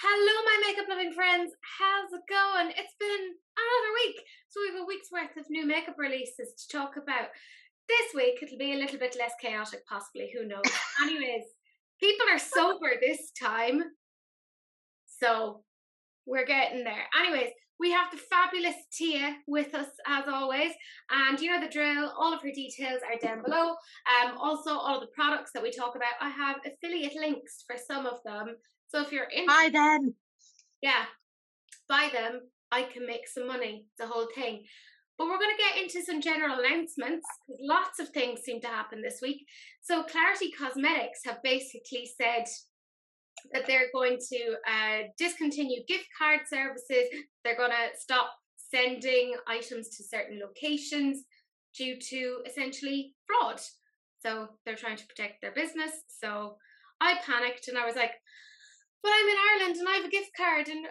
Hello, my makeup loving friends. How's it going? It's been another week. So we have a week's worth of new makeup releases to talk about. This week it'll be a little bit less chaotic, possibly. Who knows? Anyways, people are sober this time. So we're getting there. Anyways, we have the fabulous Tia with us as always. And you know the drill. All of her details are down below. Also, all of the products that we talk about, I have affiliate links for some of them. So if you're interested, Buy them. yeah, buy them. I can make some money. The whole thing. But we're going to get into some general announcements because lots of things seem to happen this week. So Tarte Cosmetics have basically said that they're going to discontinue gift card services. They're going to stop sending items to certain locations due to essentially fraud. So they're trying to protect their business. So I panicked and I was like, but I'm in Ireland and I have a gift card and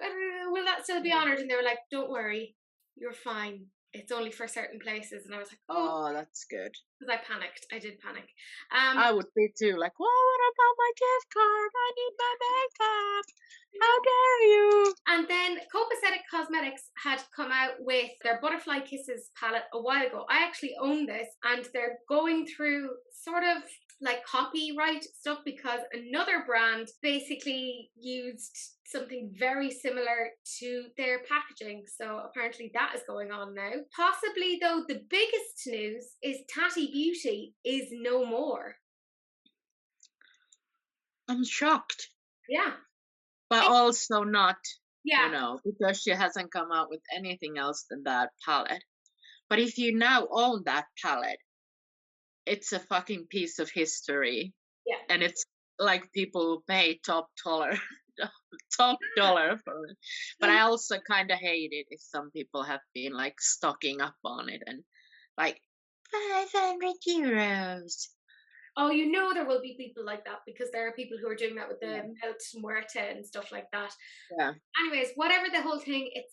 will that still be honoured? And they were like, don't worry, you're fine. It's only for certain places. And I was like, Oh, that's good. because I panicked. I did panic. I would be too, like, well, what about my gift card? I need my makeup. How dare you? And then Copacetic Cosmetics had come out with their Butterfly Kisses palette a while ago. I actually own this and they're going through sort of like copyright stuff because another brand basically used something very similar to their packaging. So apparently that is going on now. Possibly though, the biggest news is Tarte Beauty is no more. I'm shocked. Yeah. But also not, Yeah. because she hasn't come out with anything else than that palette. But if you now own that palette, it's a fucking piece of history. Yeah. And it's like people pay top dollar for it. But I also kind of hate it if some people have been like stocking up on it and like 500 euros. Oh, you know there will be people like that because there are people who are doing that with the Melt Muerta and stuff like that. Yeah. Anyways, whatever the whole thing, it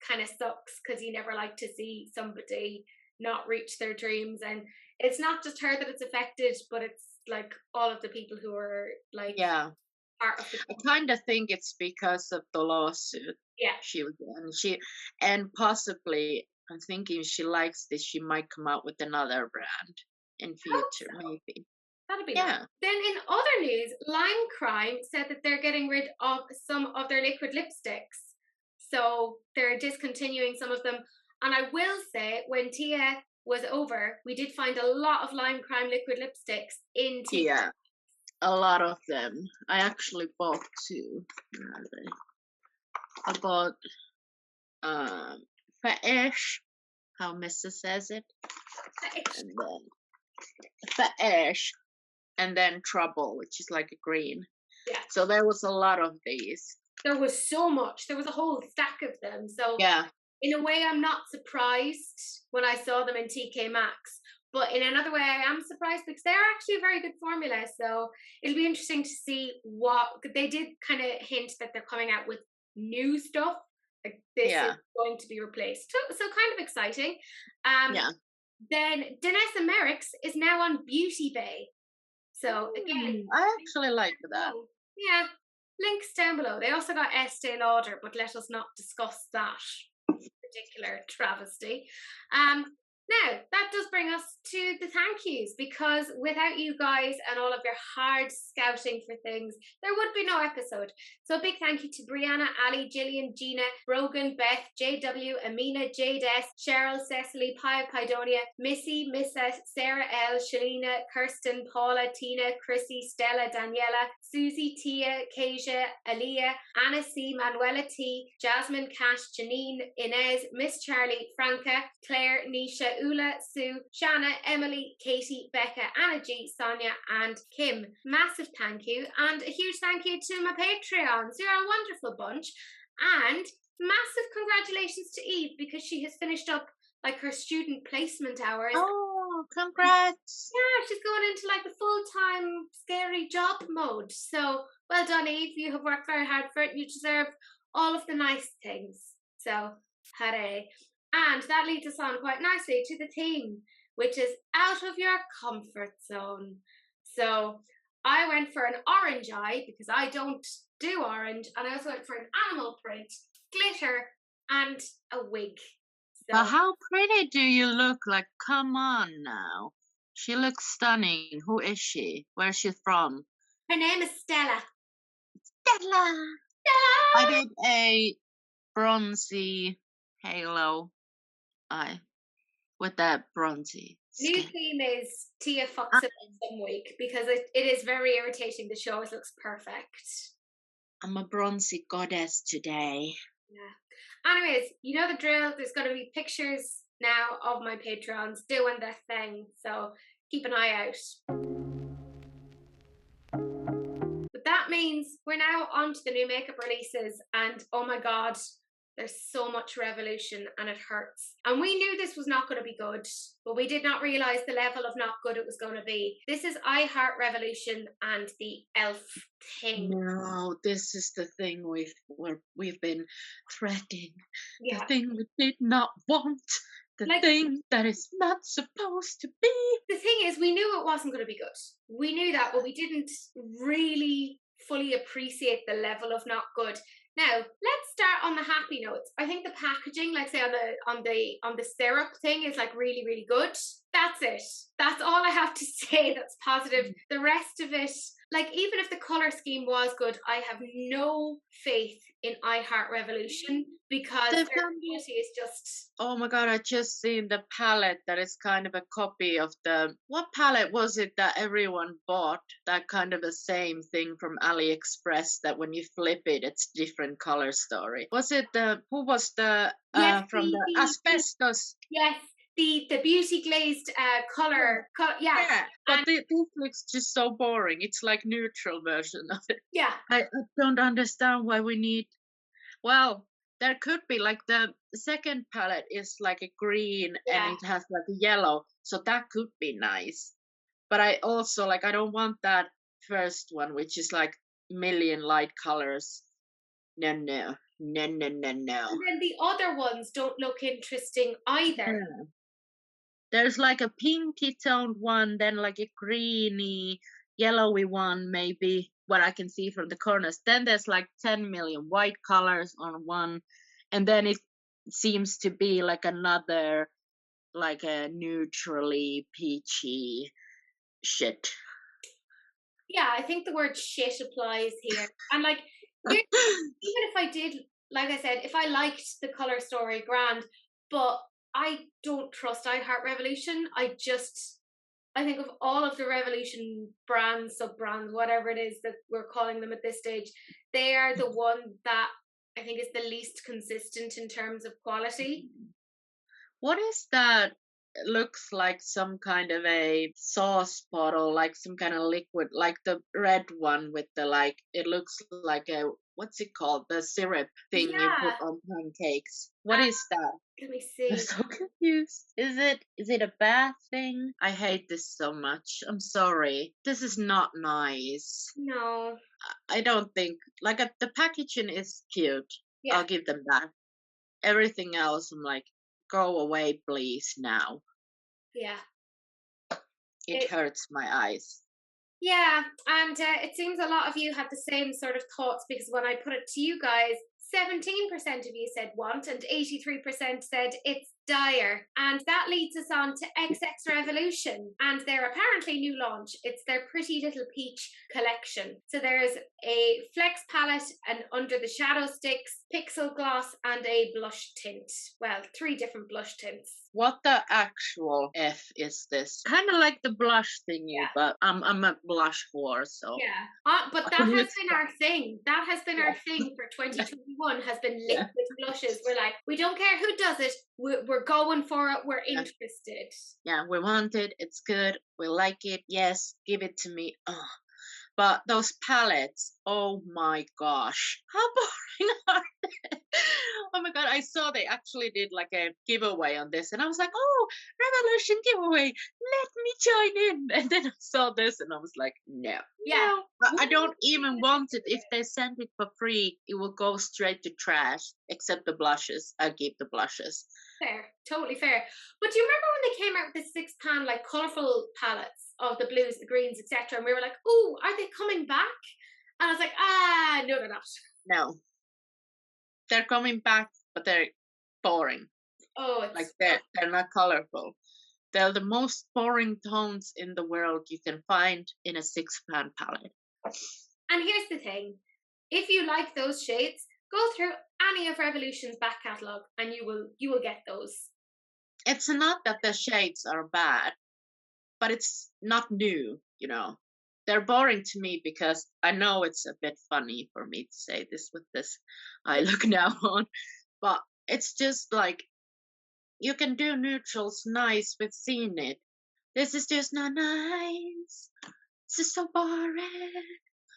kind of sucks because you never like to see somebody not reach their dreams, and it's not just her that it's affected, but it's like all of the people who are like part of the. I kind of think it's because of the lawsuit. Yeah. And possibly I'm thinking she likes this. She might come out with another brand in future, maybe. That'd be nice. Then in other news, Lime Crime said that they're getting rid of some of their liquid lipsticks. So they're discontinuing some of them. And I will say, when Tia was over, we did find a lot of Lime Crime liquid lipsticks in Tia. Yeah, a lot of them. I actually bought two. I bought Faish, how Mrs. says it. And then Faish. And then Trouble, which is like a green. Yeah. So there was a lot of these. There was so much. There was a whole stack of them. So yeah, in a way, I'm not surprised when I saw them in TK Maxx. But in another way, I am surprised because they're actually a very good formula. So it'll be interesting to see what they did. Kind of hint that they're coming out with new stuff. Like this is going to be replaced. So kind of exciting. Then Danessa Merrick's is now on Beauty Bay. So again, I actually like that. Yeah, links down below. They also got Estee Lauder, but let us not discuss that particular travesty. Now, that does bring us to the thank yous, because without you guys and all of your hard scouting for things, there would be no episode. So a big thank you to Brianna, Ali, Gillian, Gina, Brogan, Beth, JW, Amina, Jade S, Cheryl, Cecily, Pia, Pidonia, Missy, Missa, Sarah L, Shalina, Kirsten, Paula, Tina, Chrissy, Stella, Daniela, Susie, Tia, Kasia, Aliyah, Anna C, Manuela T, Jasmine, Cash, Janine, Inez, Miss Charlie, Franca, Claire, Nisha, Ula, Sue, Shanna, Emily, Katie, Becca, Anna G, Sonia, and Kim. Massive thank you, and a huge thank you to my Patreons. You're a wonderful bunch, and massive congratulations to Eve because she has finished up like her student placement hours. Oh, congrats! Yeah, she's going into like the full-time scary job mode. So well done, Eve. You have worked very hard for it. You deserve all of the nice things. So hooray. And that leads us on quite nicely to the theme, which is out of your comfort zone. So I went for an orange eye because I don't do orange, and I also went for an animal print, glitter, and a wig. But So how pretty do you look? Like, come on now. She looks stunning. Who is she? Where's she from? her name is Stella. Stella! I Stella! did a bronzy halo eye with that bronzy New skin. theme is Tia fucks it up some week because it is very irritating. The show always looks perfect. I'm a bronzy goddess today. Yeah. Anyways, you know the drill. There's going to be pictures now of my Patreons doing their thing. So keep an eye out. But that means we're now on to the new makeup releases. And oh my God, there's so much revolution and it hurts. And we knew this was not going to be good, but we did not realise the level of not good it was going to be. This is I Heart Revolution and the ELF thing. No, this is the thing we've been threading. Yeah. The thing we did not want. The thing that is not supposed to be. The thing is, we knew it wasn't going to be good. We knew that, but we didn't really fully appreciate the level of not good. Now, let's start on the happy notes. I think the packaging, like say on the syrup thing, is like really, really good. That's it. That's all I have to say that's positive. The rest of it, like even if the colour scheme was good, I have no faith in I Heart Revolution because their quality is just... Oh my God, I just seen the palette that is kind of a copy of what palette was it that everyone bought? That kind of the same thing from AliExpress that when you flip it, it's different color story. Was it who was the, from the asbestos? Yes. The beauty glazed color, yeah. But this looks just so boring. It's like neutral version of it. Yeah. I don't understand why we need. Well, there could be like the second palette is like a green and it has like a yellow, so that could be nice. But I also I don't want that first one, which is like million light colors. No. And then the other ones don't look interesting either. There's like a pinky toned one, then like a greeny, yellowy one, maybe what I can see from the corners. Then there's like 10 million white colors on one, and then it seems to be like another, like a neutrally peachy shit. Yeah, I think the word shit applies here. And like, even if I did, like I said, if I liked the color story, grand, but I don't trust I Heart Revolution. I think of all of the Revolution brands, sub-brands, whatever it is that we're calling them at this stage, they are the one that I think is the least consistent in terms of quality. What is that? It looks like some kind of a sauce bottle, like some kind of liquid, like the red one with the it looks like a, what's it called? The syrup thing you put on pancakes. What is that? Let me see. I'm so confused. Is it a bath thing? I hate this so much. I'm sorry. This is not nice. No. I don't think, the packaging is cute. Yeah. I'll give them that. Everything else, I'm like, go away, please, now. Yeah. It hurts my eyes. Yeah, and it seems a lot of you had the same sort of thoughts because when I put it to you guys, 17% of you said want and 83% said it's dire. And that leads us on to XX Revolution and their apparently new launch. It's their Pretty Little Peach collection. So there's a flex palette, an under the shadow sticks, pixel gloss, and a blush tint. Well, 3 different blush tints. What the actual F is this? Kind of like the blush thingy, but I'm a blush whore, so. Yeah, but that has been our thing. That has been our thing for 2021, has been liquid blushes. We're like, we don't care who does it, we're going for it, we're interested. Yeah, we want it, it's good, we like it, yes, give it to me. But those palettes, oh my gosh, how boring are they? Oh my God, I saw they actually did like a giveaway on this, and I was like, oh, Revolution giveaway, let me join in. And then I saw this, and I was like, no, Yeah. no, I don't even want it. If they send it for free, it will go straight to trash. Except the blushes, I keep the blushes. Fair, totally fair. But do you remember when they came out with the 6-pan like colourful palettes of the blues, the greens, etc.? And we were like, oh, are they coming back? And I was like, no, they're not. No, they're coming back, but they're boring. Oh, it's Like they're not colorful. They're the most boring tones in the world you can find in a 6-pan palette. And here's the thing: if you like those shades, go through any of Revolution's back catalogue, and you will get those. It's not that the shades are bad, but it's not new. You know, they're boring to me because I know it's a bit funny for me to say this with this eye look now on, but it's just like you can do neutrals nice with seeing it. This is just not nice. This is so boring.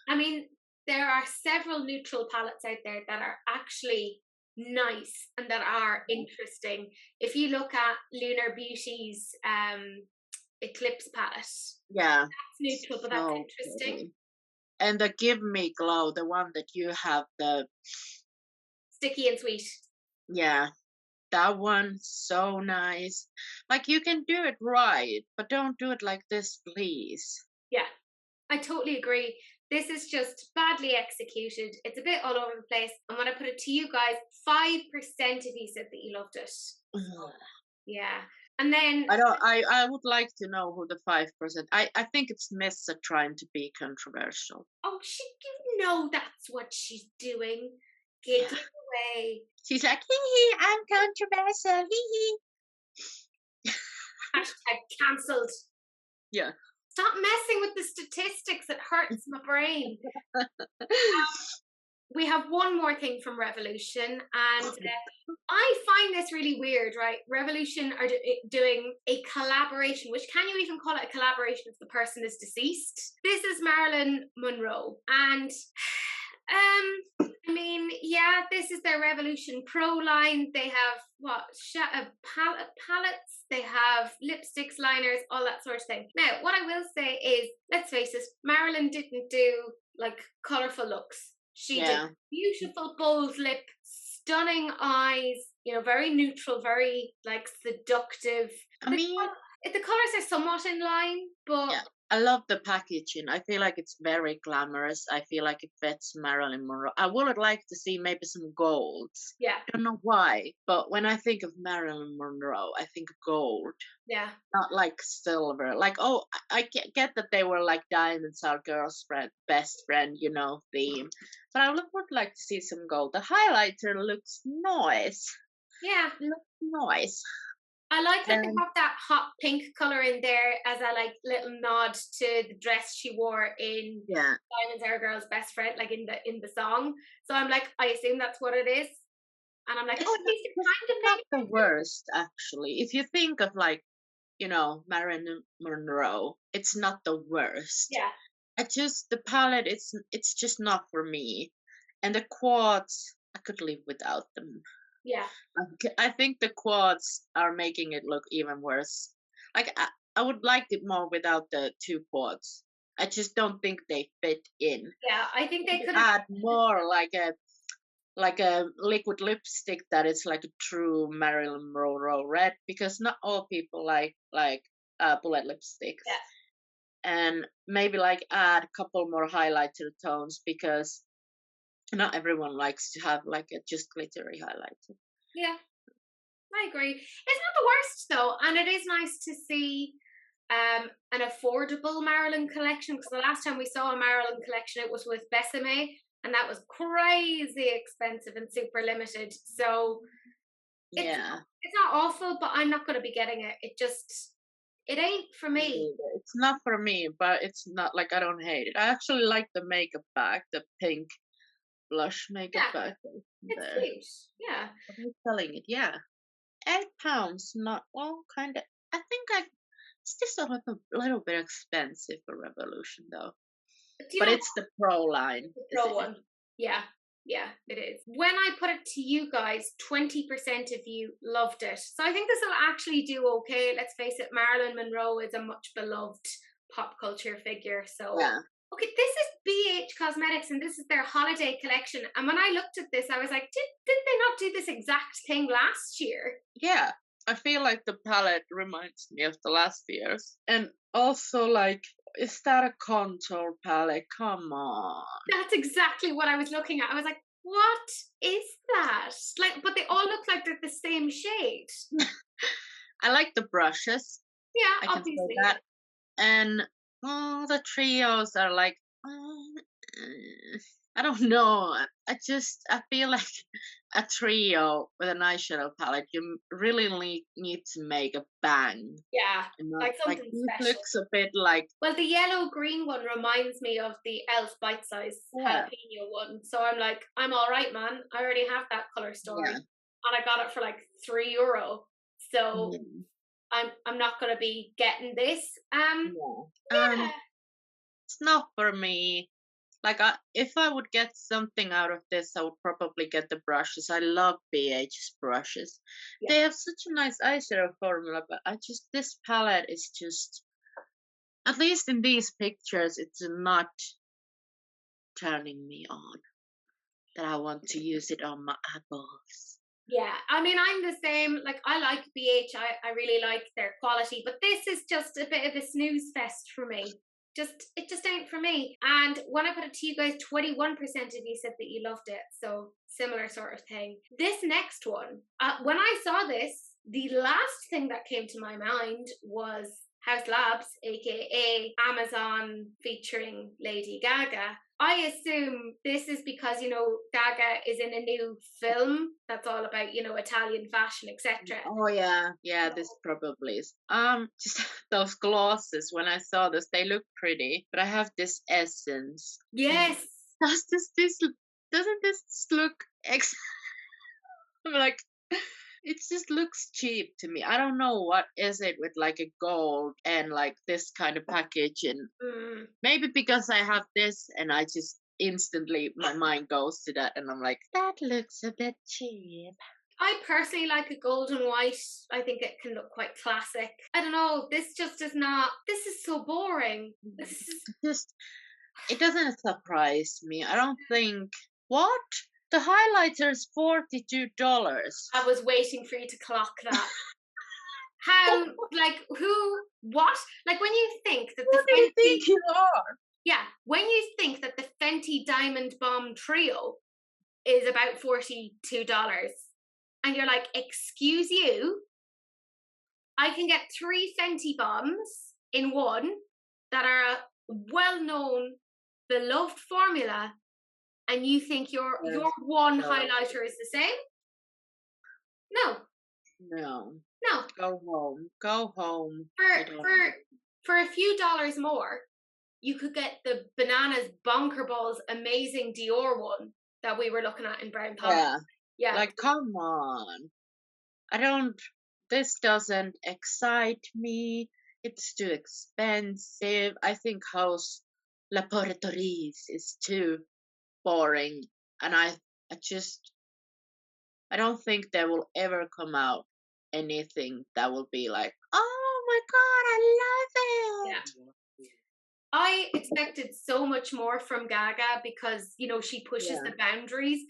I mean, there are several neutral palettes out there that are actually nice and that are interesting. If you look at Lunar Beauty's Eclipse palette, Yeah, it's neutral, but that's interesting. pretty. And the Give Me Glow, the one that you have, the Sticky and sweet. yeah, that one so nice. Like you can do it right, but don't do it like this, please. Yeah, I totally agree. This is just badly executed. It's a bit all over the place. And when I put it to you guys, 5% of you said that you loved it. Yeah. And then I would like to know who the 5%. I think it's Missa trying to be controversial. oh, you know that's what she's doing. Giggling away. She's like, hee hee, I'm controversial, hee hee. Hashtag cancelled. Yeah. Stop messing with the statistics. It hurts my brain. We have one more thing from Revolution, and I find this really weird, right? Revolution are doing a collaboration, which can you even call it a collaboration if the person is deceased? This is Marilyn Monroe, and I mean, yeah, this is their Revolution Pro line. They have what palettes, they have lipsticks, liners, all that sort of thing. Now, what I will say is, let's face it, Marilyn didn't do like colourful looks. She did beautiful bold lip, stunning eyes, you know, very neutral, very like seductive. I mean, the colours are somewhat in line, but yeah, I love the packaging. I feel like it's very glamorous. I feel like it fits Marilyn Monroe. I would like to see maybe some golds. Yeah. I don't know why, but when I think of Marilyn Monroe, I think gold. Yeah. Not like silver. Like, oh, I get that they were like diamonds are girl's friend, best friend, you know, theme. But I would like to see some gold. The highlighter looks nice. Yeah. Looks nice. I like that they have that hot pink colour in there as a like little nod to the dress she wore in Diamonds Are a Girl's Best Friend, like in the song. So I'm like, I assume that's what it is. And I'm like, these are kind of not the worst, actually. If you think of like, you know, Marilyn Monroe, it's not the worst. Yeah. The palette, it's just not for me. And the quads, I could live without them. Yeah. I think the quads are making it look even worse. Like I would like it more without the 2 quads. I just don't think they fit in. Yeah, I think they could add more like a liquid lipstick that is like a true Marilyn Monroe red, because not all people like bullet lipsticks. Yeah. And maybe like add a couple more highlighter tones, because not everyone likes to have like a just glittery highlighter. Yeah, I agree. It's not the worst though, and it is nice to see an affordable Marilyn collection, because the last time we saw a Marilyn collection it was with Besame, and that was crazy expensive and super limited. So it's not awful, but I'm not going to be getting it. It ain't for me. It's not for me, but it's not like I don't hate it. I actually like the makeup bag, the pink blush makeup bag. It's cute. Yeah. I'm selling it. Yeah, £8. Not kind of. I think it's just a little bit expensive for Revolution though. But it's the Pro line. The Pro one. Yeah. Yeah, it is. When I put it to you guys, 20% of you loved it. So I think this will actually do okay. Let's face it, Marilyn Monroe is a much beloved pop culture figure. So, Yeah. okay, this is BH Cosmetics and this is their holiday collection. And when I looked at this, I was like, did they not do this exact thing last year? Yeah. I feel like the palette reminds me of the last year's. And also, like, is that a contour palette? Come on. That's exactly what I was looking at. I was like, what is that? Like, but they all look like they're the same shade. I like the brushes. Yeah, I can obviously. say that. And the trios are like, I don't know. I feel like a trio with an eyeshadow palette, you really need to make a bang. Yeah, And not, like like something this special. looks a bit like, Well, the yellow-green one reminds me of the Elf Bite Size yeah, jalapeno one. So I'm like, I'm all right, man. I already have that color story. yeah, And I got it for like €3. So yeah, I'm not gonna be getting this. yeah. Yeah. It's not for me. Like, if I would get something out of this, I would probably get the brushes. I love BH's brushes. Yeah. They have such a nice eyeshadow formula, but this palette is just, at least in these pictures, it's not turning me on that I want to use it on my eyeballs. Yeah, I mean, I'm the same. Like, I like BH. I really like their quality, but this is just a bit of a snooze fest for me. It just ain't for me. And when I put it to you guys, 21% of you said that you loved it. So similar sort of thing. This next one, when I saw this, the last thing that came to my mind was House Labs, aka Amazon featuring Lady Gaga. I assume this is because, you know, Gaga is in a new film that's all about, you know, Italian fashion, etc. Oh yeah, this probably is. Just those glosses. When I saw this, they look pretty, but I have this essence. Yes. Doesn't this look I'm like, it just looks cheap to me. I don't know what is it with like a gold and like this kind of package, and maybe because I have this and I just instantly my mind goes to that and I'm like, that looks a bit cheap. I personally like a gold and white. I think it can look quite classic. I don't know. This just is not. This is so boring. This is It doesn't surprise me. I don't think. What? The highlighter is $42. I was waiting for you to clock that. How? Like who? What? Like when you think that What do you think you are? Yeah, when you think that the Fenty Diamond Bomb Trio is about $42, and you're like, excuse you, I can get 3 Fenty bombs in one that are a well-known, beloved formula, and you think your one highlighter is the same? No. Go home. For a few dollars more, you could get the Bananas Bonker Balls amazing Dior one that we were looking at in Brown Pop. Yeah. Like, come on. This doesn't excite me. It's too expensive. I think House Laboratories is too boring. And I don't think there will ever come out anything that will be like, oh my God, I love it. Yeah. I expected so much more from Gaga because, you know, she pushes the boundaries.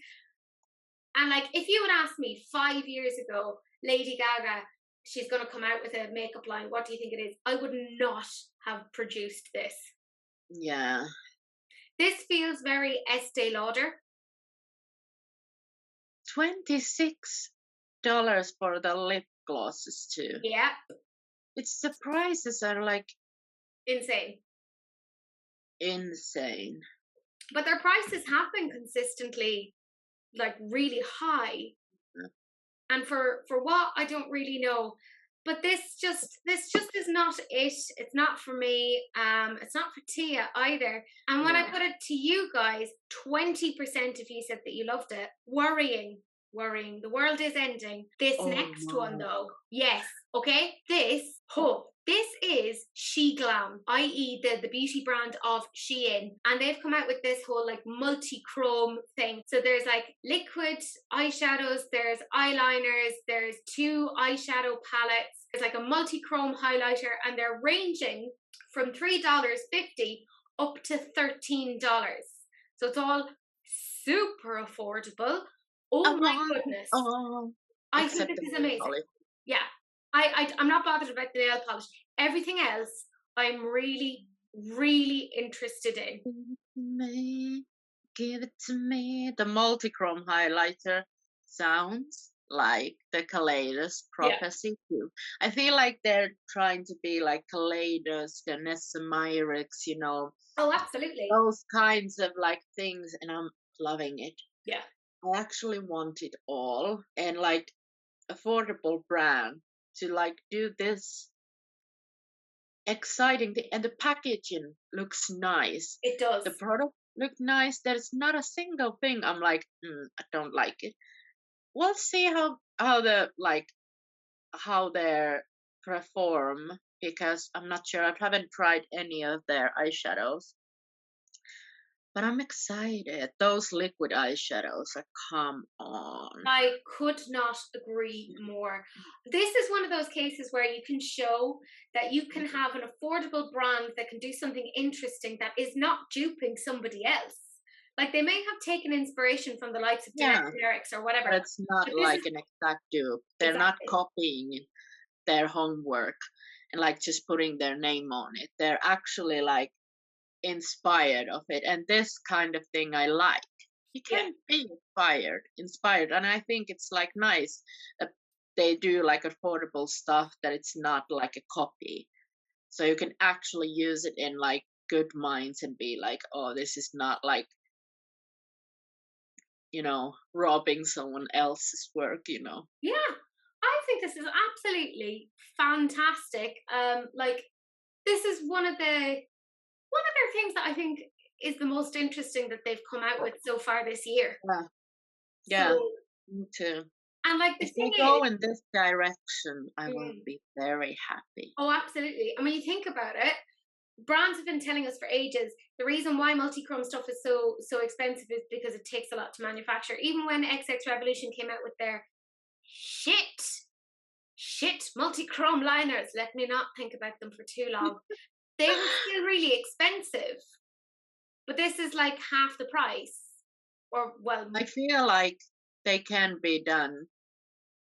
And like, if you had asked me 5 years ago, Lady Gaga, she's going to come out with a makeup line, what do you think it is? I would not have produced this. Yeah. This feels very Estee Lauder. $26 for the lip glosses too. Yeah. It's the prices are like insane. But their prices have been consistently like really high. And for what, I don't really know. But this just is not it. It's not for me. It's not for Tia either. And when I put it to you guys, 20% of you said that you loved it. Worrying. The world is ending. This next one though. Yes. Okay. This. This is Sheglam, i.e. the beauty brand of Shein. And they've come out with this whole like multi-chrome thing. So there's like liquid eyeshadows, there's eyeliners, there's 2 eyeshadow palettes, there's like a multi-chrome highlighter, and they're ranging from $3.50 up to $13. So it's all super affordable. Oh my goodness. I think this is amazing. Polish. Yeah. I'm not bothered about the nail polish. Everything else, I'm really, really interested in. Give it to me. The multi-chrome highlighter sounds like the Kaleidos prophecy too. I feel like they're trying to be like Kaleidos, Vanessa Myricks, you know. Oh, absolutely. Those kinds of like things, and I'm loving it. Yeah. I actually want it all, and like affordable brand to like do this exciting thing, and the packaging looks nice. It does. The product look nice. There's not a single thing I'm like, I don't like it. We'll see how they perform, because I'm not sure. I haven't tried any of their eyeshadows. But I'm excited. Those liquid eyeshadows, like, come on. I could not agree more. This is one of those cases where you can show that you can have an affordable brand that can do something interesting that is not duping somebody else. Like, they may have taken inspiration from the likes of generics or whatever. But it's not like an exact dupe. They're not copying their homework and like just putting their name on it. They're actually like inspired of it, and this kind of thing I like. You can be inspired, and I think it's like nice that they do like affordable stuff, that it's not like a copy, so you can actually use it in like good minds and be like, oh, this is not like, you know, robbing someone else's work, you know. Yeah, I think this is absolutely fantastic. Like, this is one of their things that I think is the most interesting that they've come out with so far this year. Yeah, me too. And like, the if thing they go in this direction, I will be very happy. Oh, absolutely. And when you think about it, brands have been telling us for ages the reason why multi-chrome stuff is so expensive is because it takes a lot to manufacture. Even when XX Revolution came out with their shit multi-chrome liners, let me not think about them for too long, they were still really expensive. But this is like half the price. Or, well, I feel like they can be done,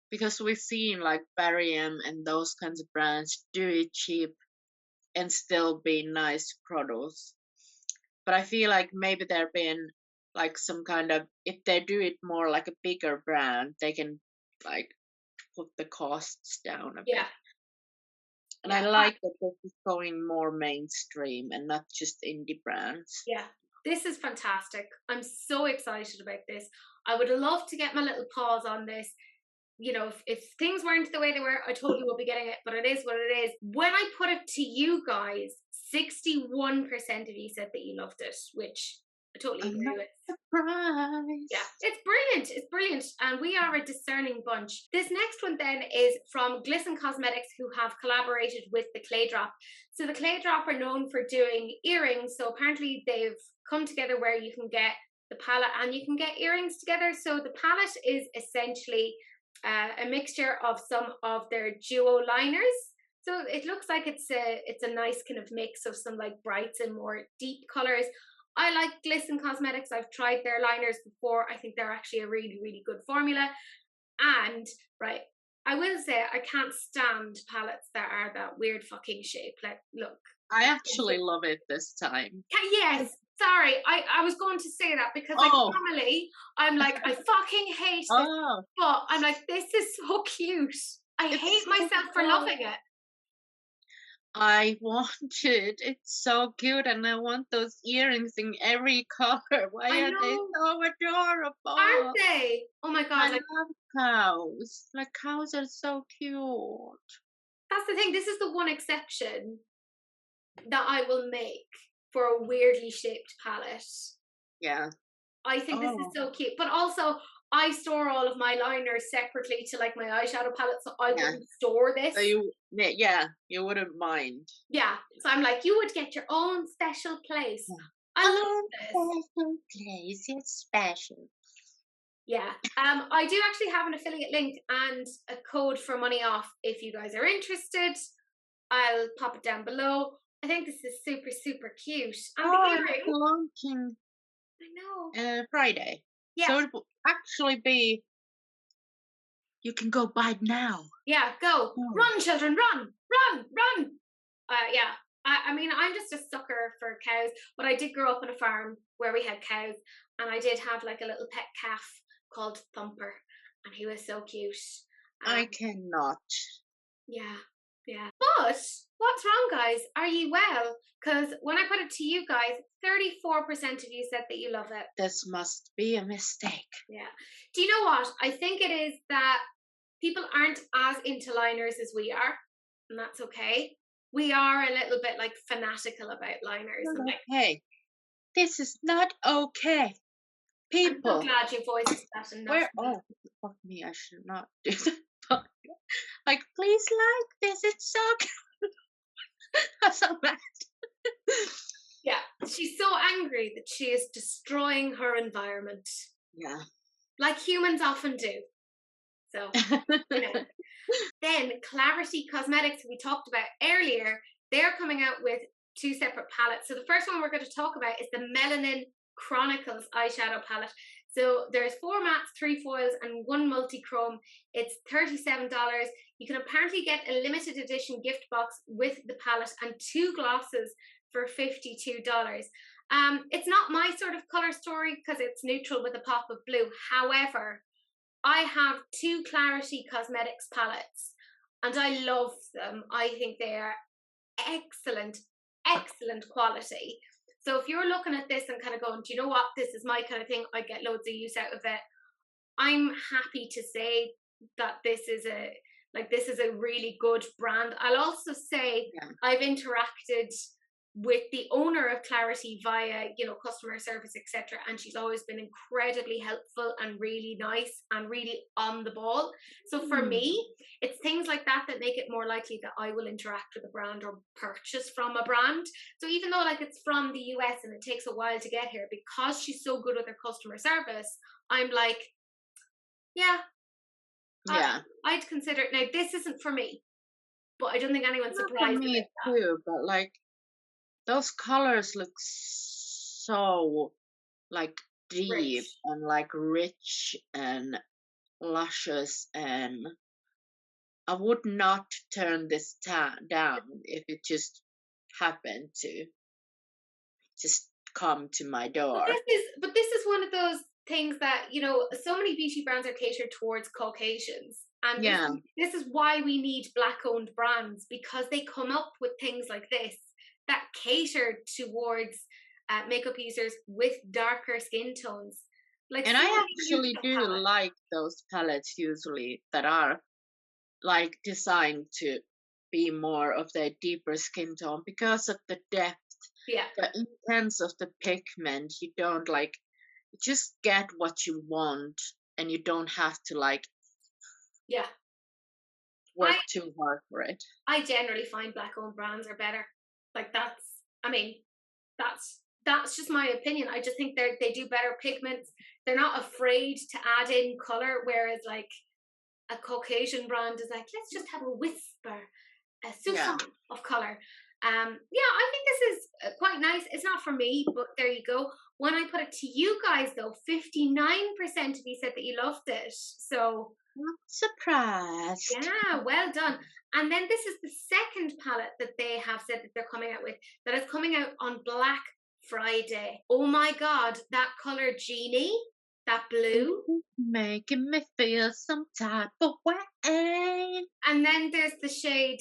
because we've seen like REM and those kinds of brands do it cheap and still be nice products. But I feel like maybe there been like some kind of, if they do it more like a bigger brand, they can like put the costs down a bit. And I like that this is going more mainstream and not just indie brands. Yeah, this is fantastic. I'm so excited about this. I would love to get my little paws on this. You know, if things weren't the way they were, I totally will be getting it, but it is what it is. When I put it to you guys, 61% of you said that you loved it, which I totally agree with. Surprised. Yeah, it's brilliant. It's brilliant. And we are a discerning bunch. This next one then is from Glisten Cosmetics, who have collaborated with the Clay Drop. So the Clay Drop are known for doing earrings. So apparently they've come together where you can get the palette and you can get earrings together. So the palette is essentially a mixture of some of their duo liners. So it looks like it's a nice kind of mix of some like brights and more deep colors. I like Glisten Cosmetics. I've tried their liners before. I think they're actually a really, really good formula. And, right, I will say I can't stand palettes that are that weird fucking shape. Like, look. I actually love it this time. Yes. Sorry, I was going to say that because like normally I'm like, I fucking hate this. But I'm like, this is so cute. I hate myself for loving it. I want it. It's so cute, and I want those earrings in every color. Why are they so adorable? Aren't they? Oh my god! I love cows. Like, cows are so cute. That's the thing. This is the one exception that I will make for a weirdly shaped palette. Yeah. I think this is so cute, but also I store all of my liners separately to like my eyeshadow palette, so I Yeah. wouldn't store this. So you wouldn't mind. Yeah. So I'm like, you would get your own special place. I love this. Special place, it's special. Yeah. I do actually have an affiliate link and a code for money off if you guys are interested. I'll pop it down below. I think this is super, super cute. And the Oh, earring. it's launching I know. Friday. Yeah. So it will actually be. You can go buy it now. Yeah, go. Oh. Run, children, run, run, run. Yeah. I mean, I'm just a sucker for cows, but I did grow up on a farm where we had cows, and I did have like a little pet calf called Thumper, and he was so cute. I cannot. Yeah, yeah. But what's wrong, guys? Are you well? Because when I put it to you guys, 34% of you said that you love it. This must be a mistake. Yeah. Do you know what? I think it is that people aren't as into liners as we are, and that's okay. We are a little bit like fanatical about liners. And, like, Okay. This is not okay. People. I'm so glad you voiced that and not Where? Oh, fuck me! I should not do that. Like, please like this. It's so good. I'm so mad. Yeah, she's so angry that she is destroying her environment. Yeah. Like humans often do. So, you know. Then Clarity Cosmetics, we talked about earlier, they're coming out with 2 separate palettes. So the first one we're going to talk about is the Melanin Chronicles eyeshadow palette. So there's 4 mattes, 3 foils, and 1 multi-chrome. It's $37. You can apparently get a limited edition gift box with the palette and 2 glosses for $52. It's not my sort of color story because it's neutral with a pop of blue. However, I have 2 Clarity Cosmetics palettes and I love them. I think they are excellent, excellent quality. So if you're looking at this and kind of going, do you know what, this is my kind of thing, I get loads of use out of it, I'm happy to say that this is a really good brand. I'll also say I've interacted with the owner of Clarity via, customer service, etc. And she's always been incredibly helpful and really nice and really on the ball. So for me, it's things like that that make it more likely that I will interact with a brand or purchase from a brand. So even though like it's from the US and it takes a while to get here, because she's so good with her customer service, I'm like, yeah, I'd consider it. Now this isn't for me, but I don't think anyone's surprised for me about that. too, but like those colors look so like deep Rich. and like rich and luscious, and I would not turn this down if it just happened to just come to my door. But this is one of those things that, so many beauty brands are catered towards Caucasians. And this is why we need Black-owned brands, because they come up with things like this that cater towards makeup users with darker skin tones. Like, and I actually do like those palettes usually that are like designed to be more of the deeper skin tone because of the depth, the intense of the pigment. You don't like, you just get what you want, and you don't have to like work too hard for it. I generally find Black-owned brands are better. Like that's just my opinion. I just think they do better pigments. They're not afraid to add in color, whereas like a Caucasian brand is like, let's just have a whisper, a soupçon of color. I think this is quite nice. It's not for me, but there you go. When I put it to you guys, though, 59% of you said that you loved it. So not surprised. Yeah, well done. And then this is the second palette that they have said that they're coming out with, that is coming out on Black Friday. Oh my God, that color Genie, that blue. Making me feel some type of way. And then there's the shade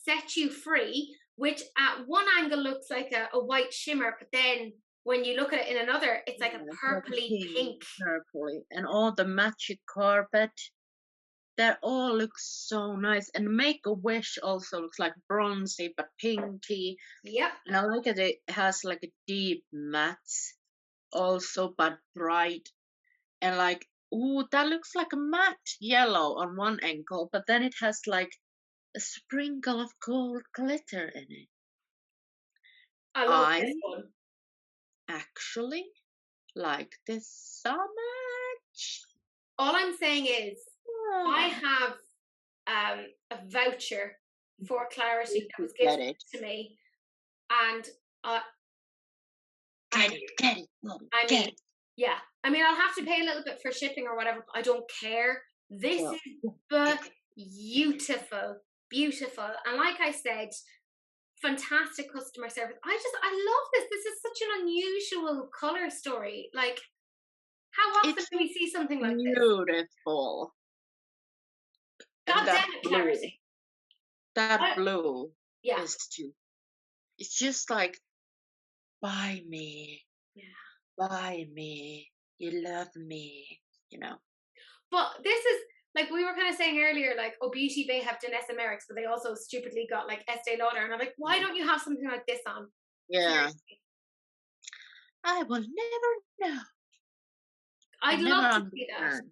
Set You Free, which at one angle looks like a white shimmer, but then when you look at it in another, it's like a purpley pink. Purpley. And all the magic carpet, that all looks so nice. And Make-A-Wish also looks like bronzy but pinky. Yep. And I like it. It has like a deep matte also, but bright. And like Ooh, that looks like a matte yellow on one ankle, but then it has like a sprinkle of gold glitter in it. I love I this one. actually like this so much. All I'm saying is, I Ah, have a voucher for you Clarity that was should given get it. to me, and I Get it, mean, get it, get it, I get mean, it. yeah. I mean, I'll have to pay a little bit for shipping or whatever, but I don't care. This Well, is get it. beautiful, beautiful. And like I said, fantastic customer service. I love this. This is such an unusual color story. Like, how often It's do we see something like this? beautiful. And God damn it, Clarity. that I, blue yeah, is too. It's just like, buy me, yeah. buy me, you love me, you know. But this is like we were kind of saying earlier, like, oh, Beauty Bay have Danessa Merrick's, but they also stupidly got like Estee Lauder. And I'm like, why don't you have something like this on? Yeah, Seriously. I will never know. I I'd never love to see that. understand.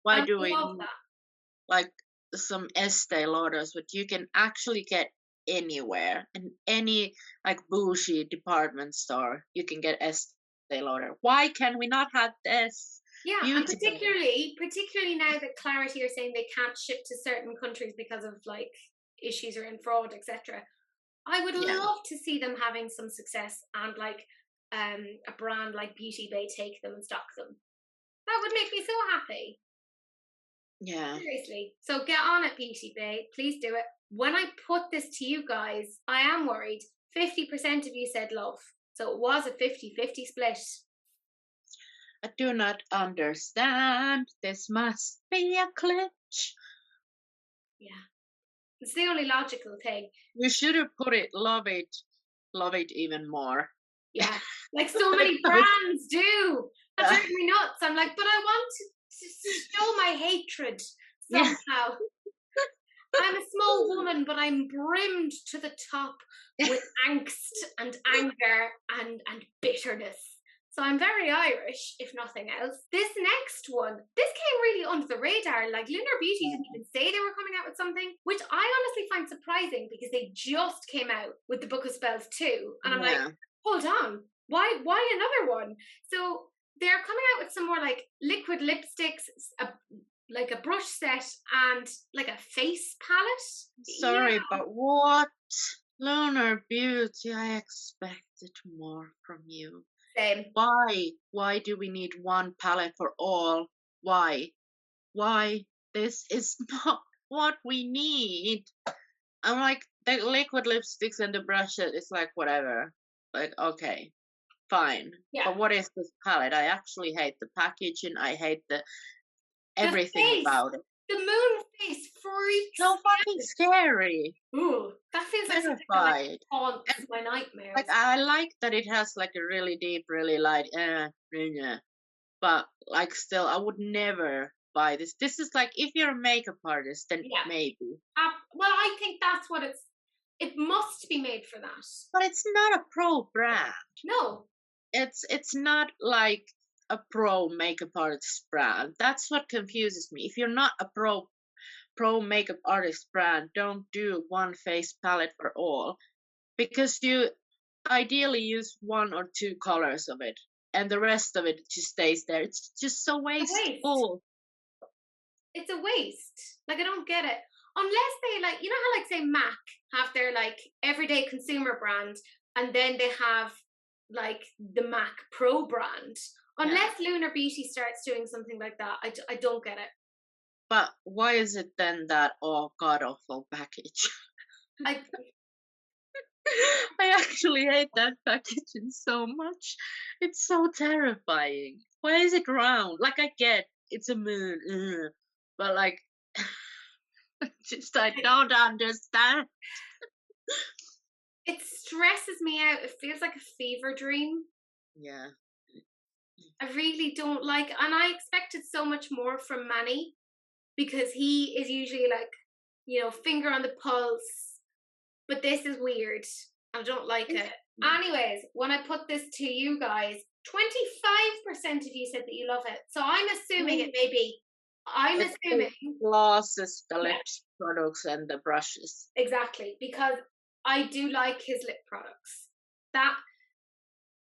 Why I do we love need that. like some Estee Lauders, but you can actually get anywhere in any like bougie department store? You can get Estee Lauder. Why can we not have this Yeah, and beauty? particularly now that Clarity are saying they can't ship to certain countries because of like issues or in fraud, etc. I would Yeah, love to see them having some success and like a brand like Beauty Bay take them and stock them. That would make me so happy. yeah. Seriously. So get on it, Beauty Bay. Please do it. When I put this to you guys, I am worried. 50% of you said love. So it was a 50-50 split. I do not understand. This must be a glitch. Yeah. It's the only logical thing. You should have put it, love it even more. Yeah. Like so many brands do. That drives me nuts. I'm like, but I want to show my hatred Yeah. somehow. I'm a small woman, but I'm brimmed to the top with angst and anger and bitterness. So I'm very Irish, if nothing else. This next one, this came really under the radar. Like Lunar Beauty didn't even say they were coming out with something, which I honestly find surprising because they just came out with the Book of Spells 2. And I'm like, Yeah. hold on, why another one? So they're coming out with some more like liquid lipsticks, like a brush set and like a face palette. Sorry, but what? Lunar Beauty, I expected more from you. Same. Why? Why do we need one palette for all? Why? Why? This is not what we need. I'm like, the liquid lipsticks and the brushes, it's like, whatever. Like, okay, fine. Yeah. But what is this palette? I actually hate the packaging. I hate The everything face, about it. the moon face freaks. So fucking scary. Ooh, that feels like something that like Terrified. haunts And my nightmares. like, I like that it has like a really deep, really light, but like, still, I would never buy this. This is like, if you're a makeup artist, then Yeah. maybe. Well, I think that's what it must be made for that. But it's not a pro brand. No. It's not like a pro makeup artist brand. That's what confuses me. If you're not a pro makeup artist brand, don't do one face palette for all, because you ideally use one or two colors of it and the rest of it just stays there. It's just so It's a waste. wasteful. It's a waste. Like I don't get it. Unless they like, you know how like say MAC have their like everyday consumer brand and then they have like the MAC Pro brand. Unless Lunar Beauty starts doing something like that, I don't get it. But why is it then that god awful package? I I actually hate that packaging so much. It's so terrifying. Why is it round? Like, I get it's a moon, but like, just I don't understand. it stresses me out. It feels like a fever dream. Yeah. I really don't like, and I expected so much more from Manny because he is usually like, you know, finger on the pulse. But this is weird. I don't like it. Anyways, when I put this to you guys, 25% of you said that you love it. So I'm assuming it may be. I'm It's the assuming. glosses, the Yeah, lips products, and the brushes. exactly. Because I do like his lip products. That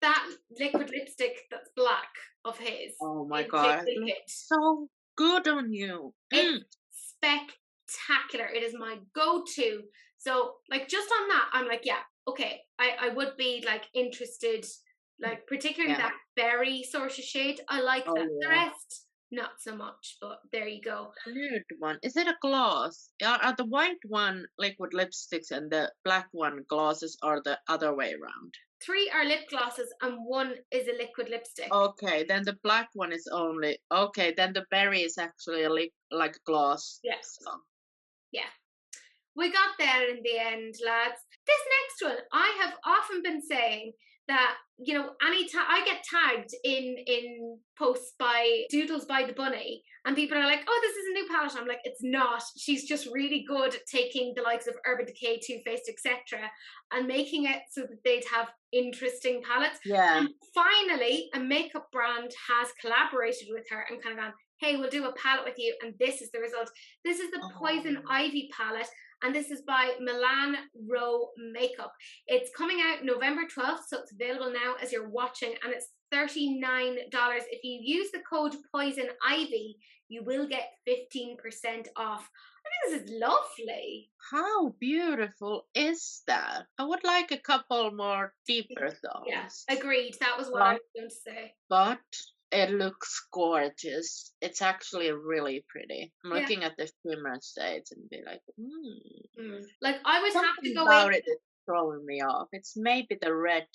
that liquid lipstick that's black of his Oh my in god, it Liquid. looks so good on you. It's spectacular. It is my go-to. So like just on that, I'm like, yeah, okay. I would be like interested, like particularly Yeah. that berry sort of shade. I like Oh that. The yeah. rest, not so much, but there you go. Nude one. Is it a gloss? Are the white one liquid lipsticks and the black one glosses, or the other way around? 3 are lip glosses and 1 is a liquid lipstick. Okay, then the black one is only okay. Then the berry is actually a like a gloss. Yeah. So. Yeah. We got there in the end, lads. This next one, I have often been saying that, you know, anytime I get tagged in posts by Doodles by the Bunny, and people are like, oh, this is a new palette. I'm like, it's not. She's just really good at taking the likes of Urban Decay, Too Faced, etc., and making it so that they'd have interesting palettes. Yeah. And finally, a makeup brand has collaborated with her and kind of gone, hey, we'll do a palette with you, and this is the result. This is the Poison Ivy palette, and this is by Marilyn Monroe Makeup. It's coming out November 12th, so it's available now as you're watching, and it's $39. If you use the code Poison Ivy, you will get 15% off. I think this is lovely. How beautiful is that? I would like a couple more deeper Yeah, tones. agreed. That was what I was going to say. But it looks gorgeous. It's actually really pretty. I'm Yeah. looking at the shimmer shades and be like, Like I would have to something go about in. it is throwing me off. It's maybe the red.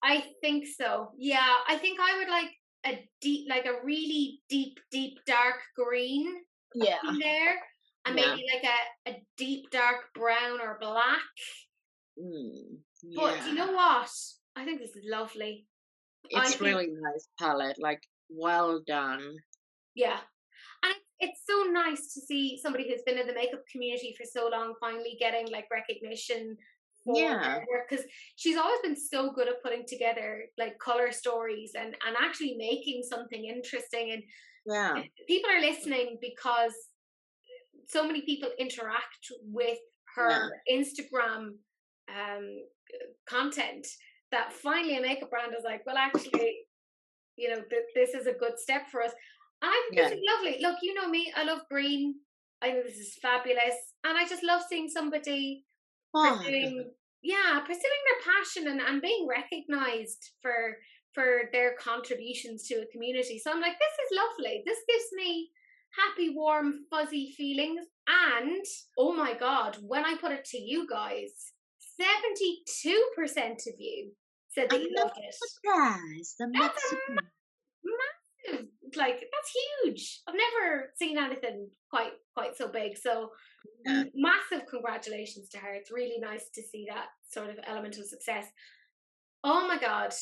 I think so. Yeah, I think I would like a deep, like a really deep, deep dark green Yeah. in there, and Yeah. maybe like a deep dark brown or black. But do you Yeah. know what? I think this is lovely. I It's think, really nice palette. Like, well done. yeah. And it's so nice to see somebody who's been in the makeup community for so long finally getting like recognition for Yeah. her work, because she's always been so good at putting together like color stories and actually making something interesting. And Yeah. people are listening because so many people interact with her Instagram content that finally a makeup brand is like, well, actually, you know, this is a good step for us. And I think this is lovely. Look, you know me, I love green. I think this is fabulous. And I just love seeing somebody pursuing, pursuing their passion and being recognized for their contributions to a community. So I'm like, this is lovely. This gives me happy, warm, fuzzy feelings. And oh my God, when I put it to you guys, 72% of you said that you loved it. Surprise! That's massive. Like that's huge. I've never seen anything quite so big. So massive congratulations to her. It's really nice to see that sort of element of success. Oh my God.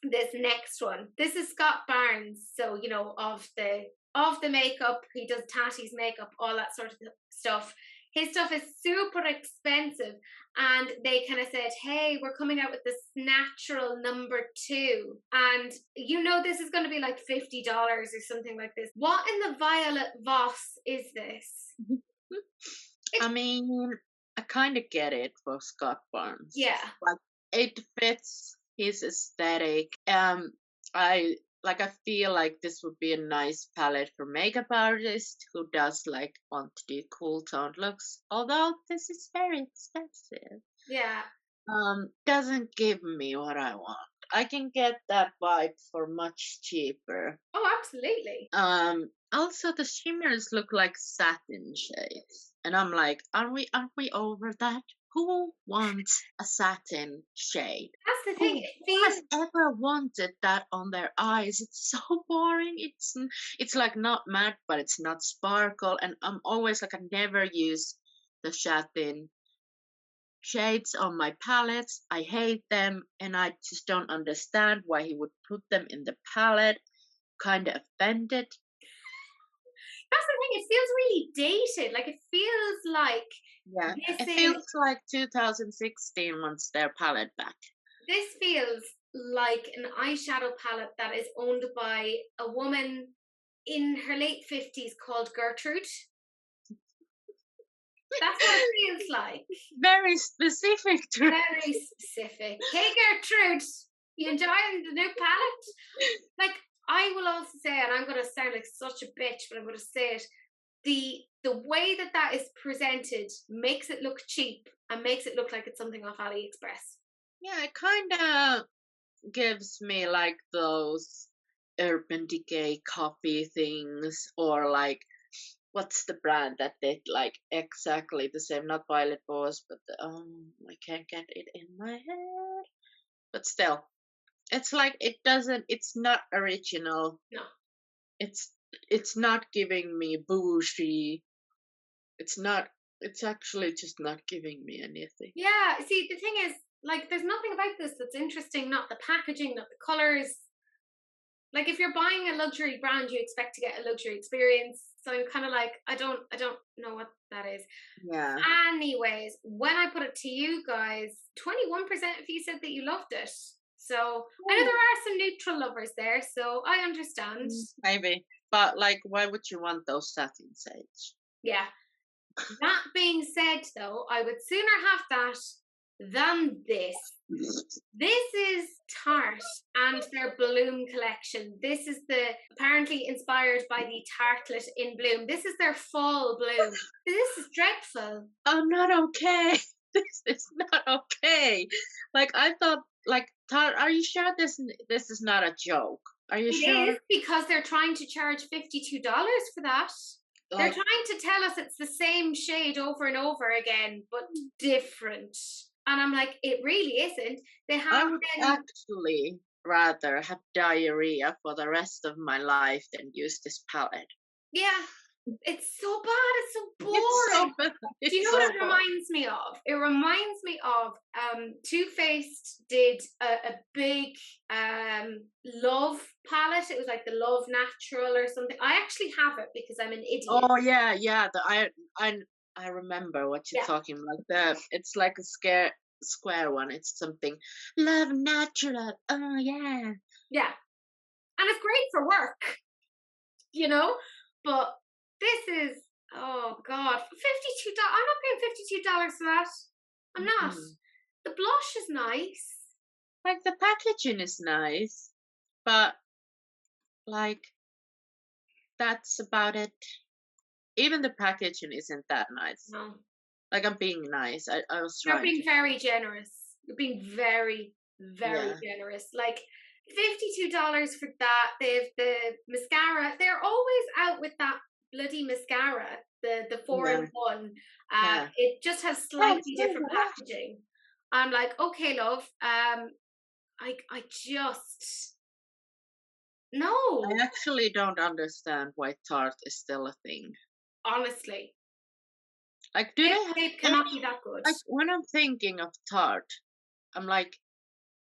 This next one. This is Scott Barnes. So, you know, of the makeup, he does Tati's makeup, all that sort of stuff. His stuff is super expensive, and they kind of said, hey, we're coming out with this natural #2, and you know this is going to be like $50 or something like this. What in the violet Voss is this? I mean, I kind of get it for Scott Barnes. Yeah. Like, it fits his aesthetic. I feel like this would be a nice palette for makeup artist who does like want to do cool toned looks. Although this is very expensive. Yeah. Doesn't give me what I want. I can get that vibe for much cheaper. Oh, absolutely. Also the shimmers look like satin shades. And I'm like, aren't we over that? Who wants a satin shade? That's the thing. Who has ever wanted that on their eyes? It's so boring. It's like not matte, but it's not sparkle. And I'm always like, I never use the satin shades on my palettes. I hate them, and I just don't understand why he would put them in the palette. Kind of offended. That's the thing. It feels really dated. Like it feels like feels like 2016 wants their palette back. This feels like an eyeshadow palette that is owned by a woman in her late 50s called Gertrude. That's what it feels like. Very specific. Very specific. Hey Gertrude, you enjoying the new palette? Like, I will also say, and I'm going to sound like such a bitch, but I'm going to say it, the way that is presented makes it look cheap and makes it look like it's something off AliExpress. Yeah, it kind of gives me like those Urban Decay coffee things, or like, what's the brand that did like exactly the same? Not Violet Boss, but I can't get it in my head. But still, it's like it's not original. No. It's not giving me bougie. It's actually just not giving me anything. Yeah, see, the thing is, like, there's nothing about this that's interesting, not the packaging, not the colors. Like, if you're buying a luxury brand, you expect to get a luxury experience. So I'm kind of like, I don't know what that is. Yeah. Anyways, when I put it to you guys, 21% of you said that you loved it. So I know there are some neutral lovers there, so I understand. Maybe. But like, why would you want those satin sage? Yeah. That being said, though, I would sooner have that than this. This is Tarte and their Bloom collection. This is apparently inspired by the tartlet in Bloom. This is their fall Bloom. This is dreadful. I'm not okay. This is not okay. Like, I thought, like, Tarte, are you sure this is not a joke? Are you sure? It is, because they're trying to charge $52 for that. They're Like, trying to tell us it's the same shade over and over again, but different. And I'm like, it really isn't. They have. I would actually rather have diarrhea for the rest of my life than use this palette. Yeah, it's so bad. It's so boring. It's so bad. Do you know what it reminds me of? It reminds me of Too Faced did a big love palette. It was like the Love Natural or something. I actually have it because I'm an idiot. Oh yeah. I remember what you're talking about. It's like a square one. It's something Love Natural. Oh yeah. Yeah, and it's great for work, you know. But this is, oh god, $52. I'm not paying $52 for that. I'm not. The blush is nice. Like, the packaging is nice, but like, that's about it. Even the packaging isn't that nice. No. Like, I'm being nice. I was You're trying. being very generous. You're being very, very generous. Like, $52 for that. They have the mascara. They're always out with that bloody mascara, the 4-in-1. It just has slightly different packaging. I'm like, okay, love. I just no. I actually don't understand why Tarte is still a thing. Honestly, like, do they cannot be that good. Like, when I'm thinking of Tarte, I'm like,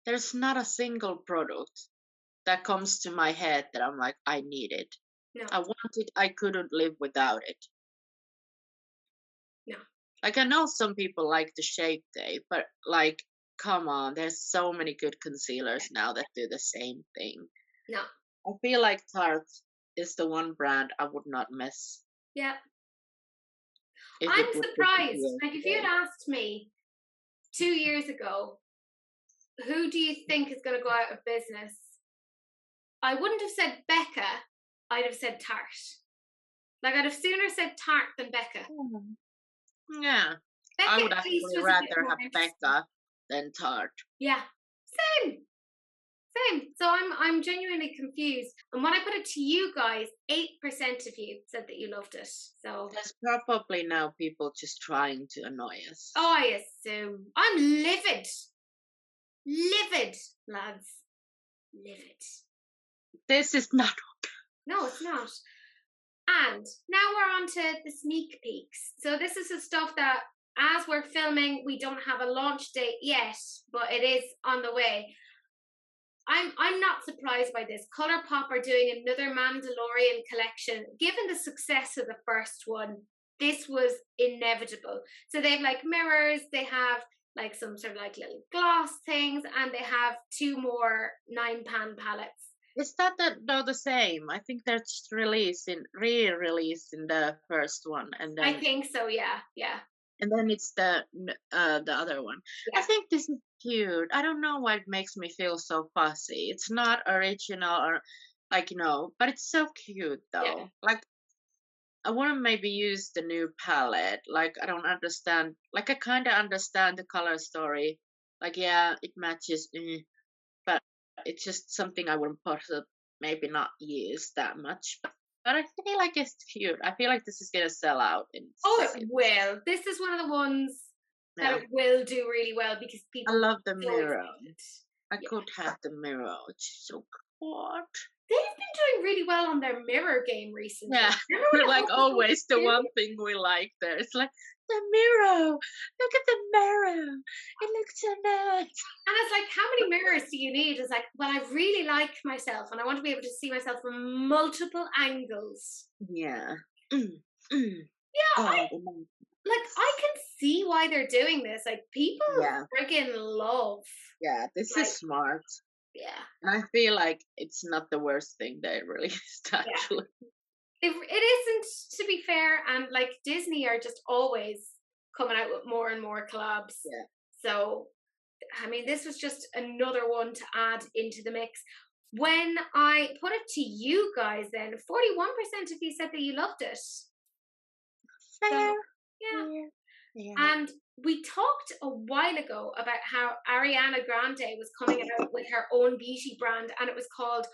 there's not a single product that comes to my head that I'm like, I need it. No. I want it. I couldn't live without it. No. Like, I know some people like the Shape Day, but like, come on, there's so many good concealers now that do the same thing. No. I feel like Tarte is the one brand I would not miss. Yeah. I'm surprised. Like, if you had asked me 2 years ago, who do you think is going to go out of business? I wouldn't have said Becca. I'd have said Tarte. Like, I'd have sooner said Tarte than Becca. Yeah. Becca, I would actually rather have Becca than Tarte. Yeah. Same. So I'm genuinely confused. And when I put it to you guys, 8% of you said that you loved it. So there's probably now people just trying to annoy us. Oh, I assume. I'm livid. Livid, lads. Livid. This is not okay. No, it's not. And now we're on to the sneak peeks. So this is the stuff that, as we're filming, we don't have a launch date yet, but it is on the way. I'm not surprised by this. ColourPop are doing another Mandalorian collection. Given the success of the first one, this was inevitable. So they have like mirrors, they have like some sort of like little gloss things, and they have 2 more 9-pan palettes. Is that the same? I think that's re-released in the first one, and I then think so, yeah. it's the other one. I Yeah. think this is cute. I don't know why it makes me feel so fussy. It's not original or like but it's so cute Yeah. though. Like I want to maybe use the new palette. Like I don't understand. Like I kind of understand the color story. Like yeah, it matches, but it's just something I wouldn't possibly maybe not use that much. But I feel like it's cute. I feel like this is gonna sell out in Oh, it seconds. will. This is one of the ones that Yeah, it will do really well because I people love the are so mirror. excited. I Yeah. could have the mirror. It's so cute. They've been doing really well on their mirror game recently. Yeah, Remember when it like was always, the two? one thing we like there. It's like the mirror. Look at the mirror. It looks so nice. And it's like, how many mirrors do you need? It's like, well, I really like myself and I want to be able to see myself from multiple angles. Yeah. Yeah, Oh, I can see why they're doing this. Like, people yeah, friggin' love. yeah. This Like, is smart. yeah. And I feel like it's not the worst thing they released, actually. It isn't, to be fair, and like Disney are just always coming out with more and more collabs. Yeah. So, I mean, this was just another one to add into the mix. When I put it to you guys, then 41% of you said that you loved it. Fair. So, yeah. Yeah. And we talked a while ago about how Ariana Grande was coming out with her own beauty brand, and it was called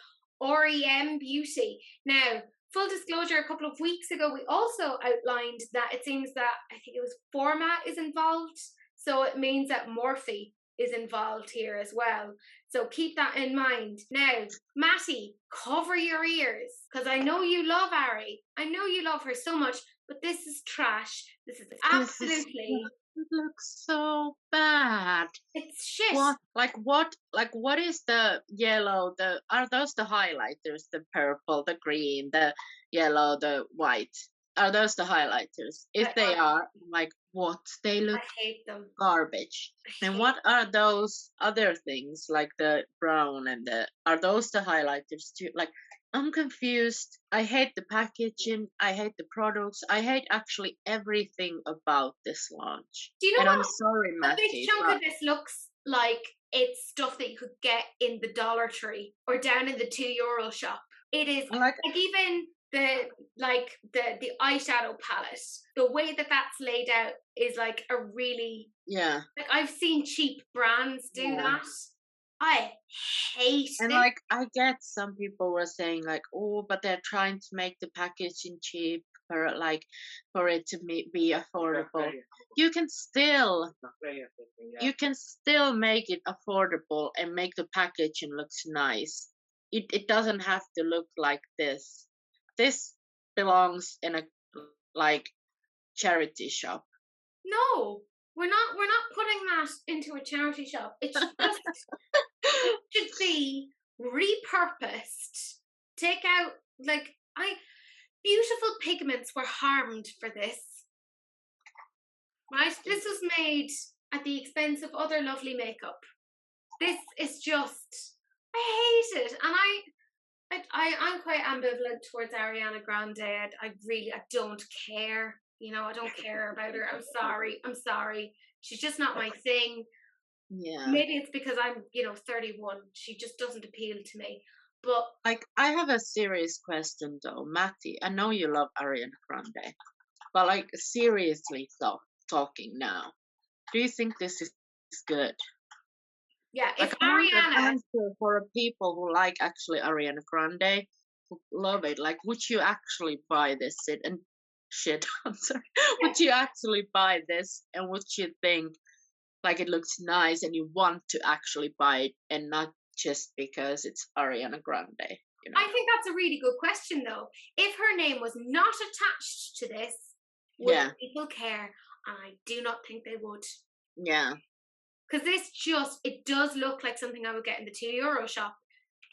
REM Beauty. Now, full disclosure, a couple of weeks ago, we also outlined that it seems that I think it was format is involved. So it means that Morphe is involved here as well. So keep that in mind. Now, Matty, cover your ears because I know you love Ari. I know you love her so much, but this is trash. This is absolutely. It looks so bad. It's shit. What is the yellow? Are those the highlighters? The purple, the green, the yellow, the white. Are those the highlighters? If they are, like what? They look I hate them. garbage. And what are those other things like the brown and are those the highlighters too? Like I'm confused. I hate the packaging. I hate the products. I hate actually everything about this launch. Do you know and what? I'm sorry, A big Matty, chunk but of this looks like it's stuff that you could get in the Dollar Tree or down in the €2 shop. It is like even the eyeshadow palette, the way that that's laid out is like a really yeah. like I've seen cheap brands do that. I hate And it. like I get some people were saying like, oh, but they're trying to make the packaging cheap for it to be affordable. You can still make it affordable and make the packaging looks nice. It doesn't have to look like this. This belongs in a like charity shop. No, we're not putting that into a charity shop. It's just it should be repurposed. Take out beautiful pigments were harmed for this. Right? This was made at the expense of other lovely makeup. This is just I hate it. And I'm quite ambivalent towards Ariana Grande. I don't care. I don't care about her. I'm sorry. She's just not my thing. Yeah. Maybe it's because I'm, 31. She just doesn't appeal to me. But like I have a serious question though, Matty. I know you love Ariana Grande, but like seriously talking now, do you think this is good? Yeah, like if I want an Ariana answer for people who like actually Ariana Grande, who love it. Like, would you actually buy this shit? I'm sorry. Would you actually buy this, and would you think like it looks nice, and you want to actually buy it, and not just because it's Ariana Grande? I think that's a really good question, though. If her name was not attached to this, would people care? And I do not think they would. Yeah. Because it does look like something I would get in the €2 shop.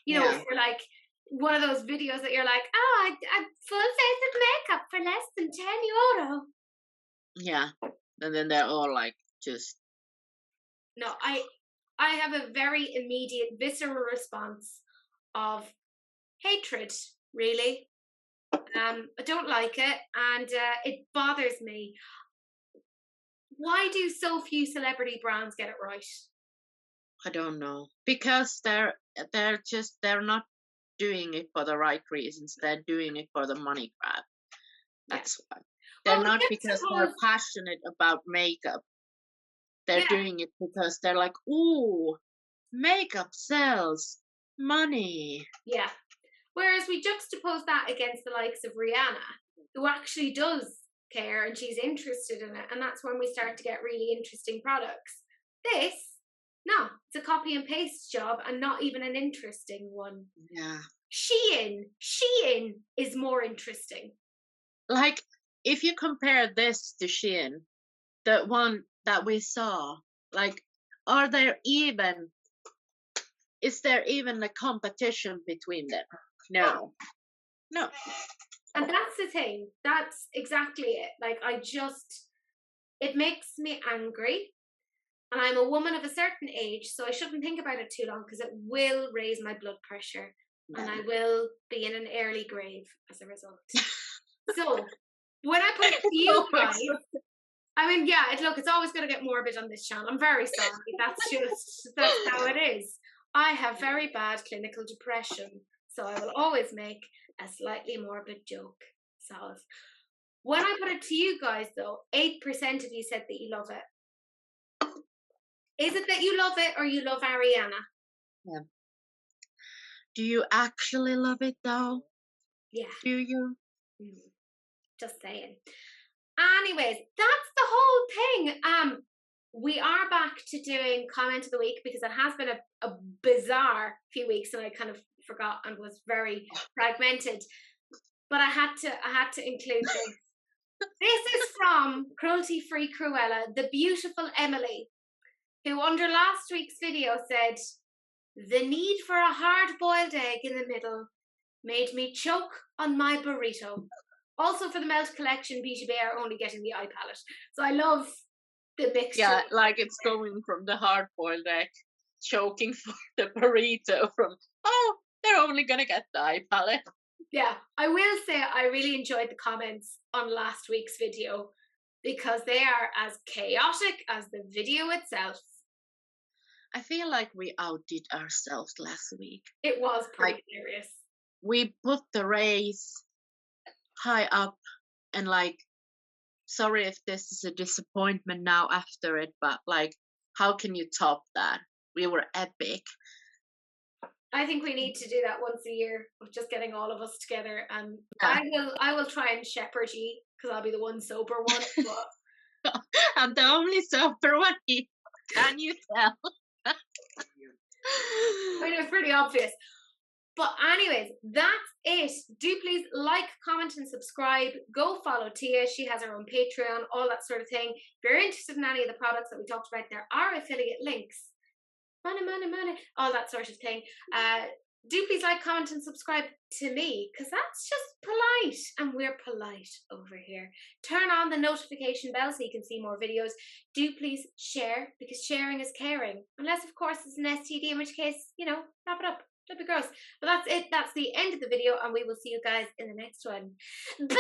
For like one of those videos that you're like, oh, a full face of makeup for less than €10. Yeah. And then they're all like just No, I have a very immediate, visceral response of hatred, really. I don't like it, and it bothers me. Why do so few celebrity brands get it right? I don't know, because they're not doing it for the right reasons. They're doing it for the money grab. Yeah. That's why. Well, They're not let's because suppose, they're passionate about makeup. They're yeah, doing it because they're like, ooh, makeup sells, money. yeah. Whereas we juxtapose that against the likes of Rihanna, who actually does care and she's interested in it, and that's when we start to get really interesting products. This, no, it's a copy and paste job and not even an interesting one. Yeah. Shein is more interesting. Like, if you compare this to Shein, the one that we saw, like, is there even a competition between them? No. No. And that's the thing. That's exactly it. Like, it makes me angry. And I'm a woman of a certain age, so I shouldn't think about it too long because it will raise my blood pressure and I will be in an early grave as a result. So, when I put it to you guys, I mean, yeah, it's always going to get morbid on this channel. I'm very sorry. That's how it is. I have very bad clinical depression, so I will always make a slightly morbid joke. So, when I put it to you guys, though, 8% of you said that you love it. Is it that you love it or you love Ariana? Yeah. Do you actually love it though? Yeah. Do you? Just saying. Anyways, that's the whole thing. We are back to doing comment of the week because it has been a bizarre few weeks and I kind of forgot and was very fragmented. But I had to include this. This is from Cruelty Free Cruella, the beautiful Emily, who under last week's video said, "The need for a hard-boiled egg in the middle made me choke on my burrito." Also for the Melt Collection, Beauty Bay are only getting the eye palette. So I love the mixture. Yeah, like it's going from the hard-boiled egg, choking for the burrito from, oh, they're only going to get the eye palette. Yeah, I will say I really enjoyed the comments on last week's video because they are as chaotic as the video itself. I feel like we outdid ourselves last week. It was pretty serious. We put the race high up and like, sorry if this is a disappointment now after it, but like, how can you top that? We were epic. I think we need to do that once a year of just getting all of us together, and Yeah. I will try and shepherd you because I'll be the one sober one. But I'm the only sober one here. Can you tell? I mean, it was pretty obvious. But anyways, that's it. Do please like, comment, and subscribe. Go follow Tia. She has her own Patreon, all that sort of thing. If you're interested in any of the products that we talked about, there are affiliate links. Money, all that sort of thing. Do please like, comment, and subscribe to me because that's just polite, and we're polite over here. Turn on the notification bell so you can see more videos. Do please share because sharing is caring. Unless, of course, it's an STD, in which case, wrap it up. That'd be gross. But that's it. That's the end of the video, and we will see you guys in the next one. Bye!